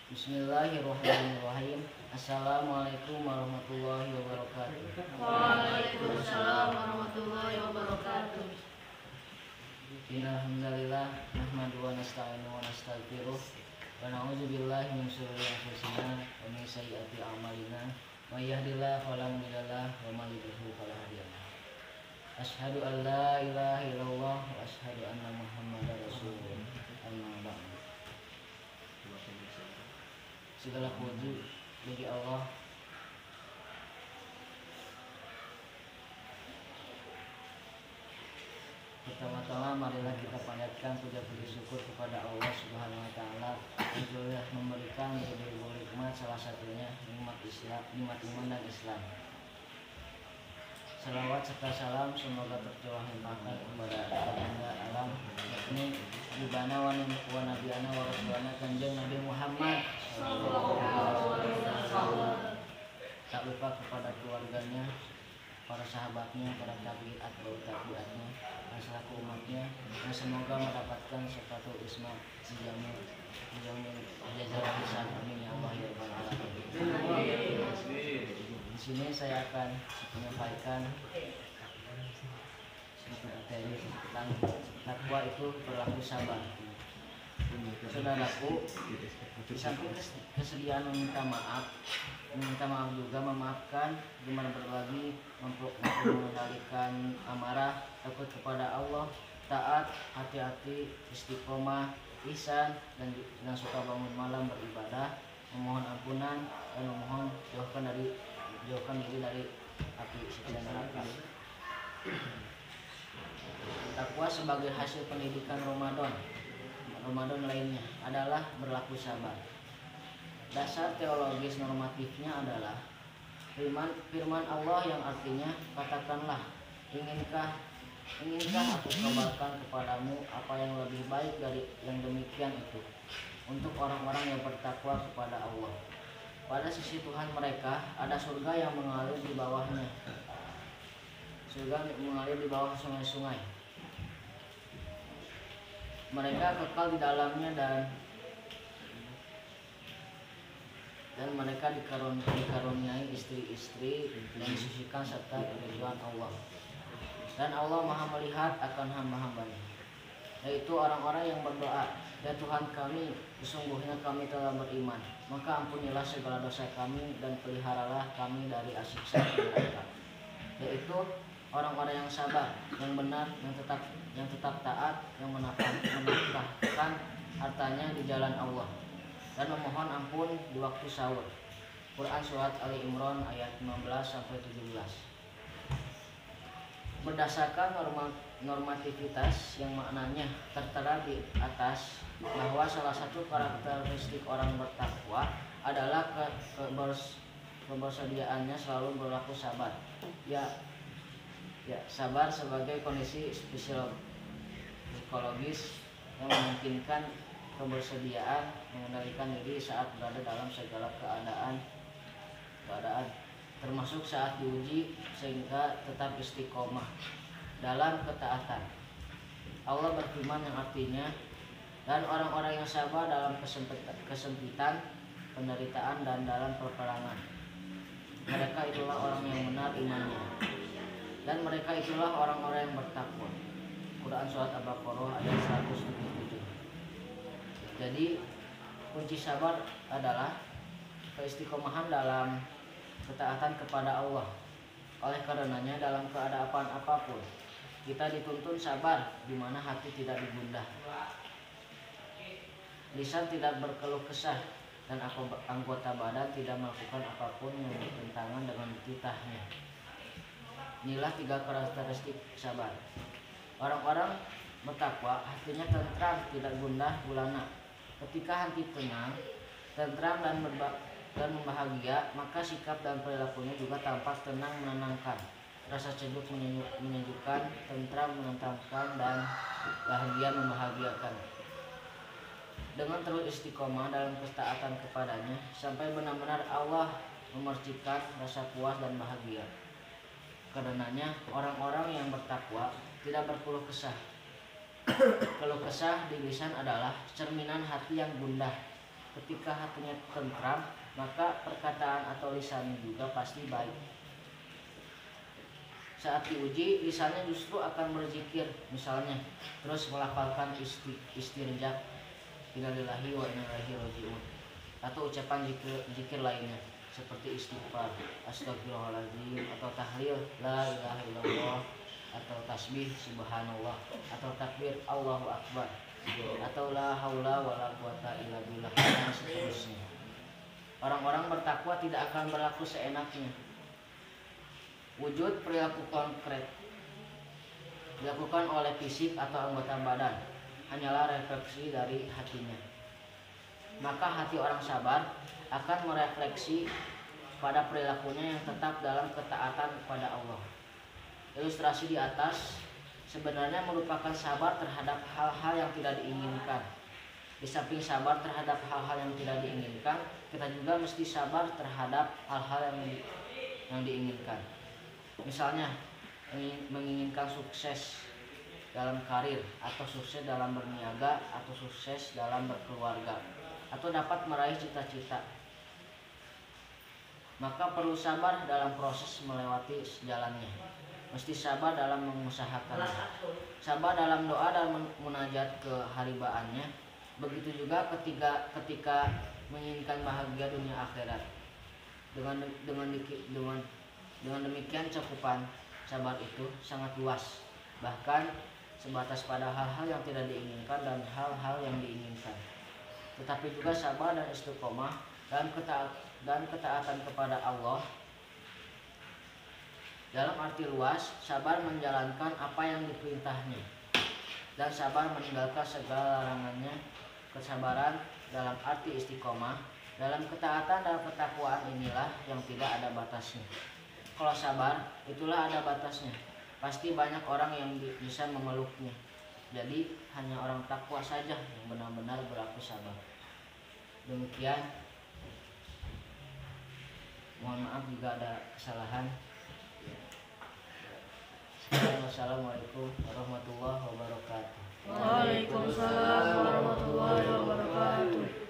Bismillahirrahmanirrahim. Assalamualaikum warahmatullahi wabarakatuh. Waalaikumsalam warahmatullahi wabarakatuh. Innal hamdalillah nahmaduhu wa nasta'inuhu wa nastaghfiruh wa na'udzu billahi min shururi anfusina wa min sayyiati a'malina. May yahdihillahu fala mudilla lahu wa may yudlil fala hadiya lahu. Asyhadu an la ilaha illallah wa asyhadu anna Muhammadar Rasulullah. Amma ba'du. Segala puji bagi Allah Pertama-tama marilah kita panjatkan puja-puji syukur kepada Allah Subhanahu wa taala yang telah memberikan berbagai nikmat, salah satunya nikmat Islam, nikmat iman dan Islam. Salawat serta salam semoga tercurah limpahkan kepada baginda alam, yakni ibana wa nabiana wa rasulana kanjeng Nabi Muhammad tak lupa kepada keluarganya, para sahabatnya, para tabi'at atau tabi'atnya, dan selaku umatnya, dan semoga mendapatkan syafaat isma dijamin jazaran hisan, amin ya Allah ya rabbal alamin. Di sini saya akan menyampaikan materi tentang takwa itu berlaku sabar. Saudaraku, di samping kesediaan meminta maaf juga memaafkan, gimana berbagi, mengendalikan amarah, takut kepada Allah, taat, hati-hati, istiqomah, ihsan, dan suka bangun malam beribadah, memohon ampunan, dan memohon jauhkan diri dari api siksa neraka. Takwa sebagai hasil pendidikan Ramadan lainnya adalah berlaku sabar. Dasar teologis normatifnya adalah firman Allah yang artinya, katakanlah, inginkah aku kabarkan kepadamu apa yang lebih baik dari yang demikian itu untuk orang-orang yang bertakwa kepada Allah. Pada sisi Tuhan mereka ada surga yang mengalir di bawahnya. Surga mengalir di bawah sungai-sungai. Mereka kekal di dalamnya dan mereka dikaruniai istri-istri yang disucikan serta keridhaan Allah. Dan Allah Maha melihat akan hamba-hambanya, yaitu orang-orang yang berdoa, ya Tuhan kami, sesungguhnya kami telah beriman, maka ampunilah segala dosa kami dan peliharalah kami dari siksa neraka. Yaitu orang-orang yang sabar, yang benar, yang tetap taat, yang menafkahkan hartanya di jalan Allah, dan memohon ampun di waktu sahur. Quran Surat Ali Imran ayat 15-17. Berdasarkan normativitas yang maknanya tertera di atas, bahwa salah satu karakteristik orang bertakwa adalah kebersediaannya selalu berlaku sabar. Ya, sabar sebagai kondisi psikologis yang memungkinkan kebersediaan mengendalikan diri saat berada dalam segala keadaan, termasuk saat diuji, sehingga tetap istiqomah dalam ketaatan. Allah berfirman yang artinya, dan orang-orang yang sabar dalam kesempitan, penderitaan, dan dalam peperangan, mereka itulah orang yang benar imannya, dan mereka itulah orang-orang yang bertakwa. Quran Surat Al-Baqarah ayat 177. Jadi kunci sabar adalah keistiqomahan dalam ketaatan kepada Allah. Oleh karenanya dalam keadaan apapun kita dituntun sabar, di mana hati tidak digundah, lisan tidak berkeluh kesah, dan anggota badan tidak melakukan apapun yang bertentangan dengan titahnya. Inilah 3 karakteristik sabar. Orang-orang bertakwa hatinya tentram, tidak gundah gulana. Ketika hati tenang, tentram dan bahagia, maka sikap dan perilakunya juga tampak tenang menenangkan, rasa sejuk menyejukkan, tentram menenangkan, dan bahagia membahagiakan. Dengan terus istiqomah dalam ketaatan kepadanya sampai benar-benar Allah memercikan rasa puas dan bahagia. Karenanya orang-orang yang bertakwa tidak berkeluh kesah. Keluh kesah di lisan adalah cerminan hati yang gundah, ketika hatinya tentram, maka perkataan atau lisannya juga pasti baik. Saat diuji, lisannya justru akan berzikir, misalnya terus melafalkan istirja, innalillahi wa inna ilaihi raji'un, atau ucapan zikir lainnya seperti istighfar, astagfirullahaladzim, atau tahlil la ilaha illallah, atau tasbih subhanallah, atau takbir Allahu akbar, atau la haula wala quwata illa billah, dan seterusnya. Orang-orang bertakwa tidak akan berlaku seenaknya. Wujud perilaku konkret dilakukan oleh fisik atau anggota badan hanyalah refleksi dari hatinya. Maka hati orang sabar akan merefleksi pada perilakunya yang tetap dalam ketaatan kepada Allah. Ilustrasi di atas sebenarnya merupakan sabar terhadap hal-hal yang tidak diinginkan. Di samping sabar terhadap hal-hal yang tidak diinginkan, kita juga mesti sabar terhadap hal-hal yang diinginkan. Misalnya menginginkan sukses dalam karir, atau sukses dalam berniaga, atau sukses dalam berkeluarga, atau dapat meraih cita-cita. Maka perlu sabar dalam proses melewati jalannya. Mesti sabar dalam mengusahakannya. Sabar dalam doa dan munajat keharibaannya. Begitu juga ketika menginginkan bahagia dunia akhirat. Dengan demikian cakupan sabar itu sangat luas, bahkan sebatas pada hal-hal yang tidak diinginkan dan hal-hal yang diinginkan. Tetapi juga sabar dan istiqomah dan ketaatan kepada Allah. Dalam arti luas, sabar menjalankan apa yang diperintahnya, dan sabar meninggalkan segala larangannya. Kesabaran dalam arti istiqomah dalam ketaatan dan ketakwaan inilah yang tidak ada batasnya. Kalau sabar, itulah ada batasnya. Pasti banyak orang yang bisa memeluknya. Jadi hanya orang takwa saja yang benar-benar berlaku sabar. Demikian. Mohon maaf jika ada kesalahan. Wassalamualaikum warahmatullahi wabarakatuh. Waalaikumsalam warahmatullahi wabarakatuh.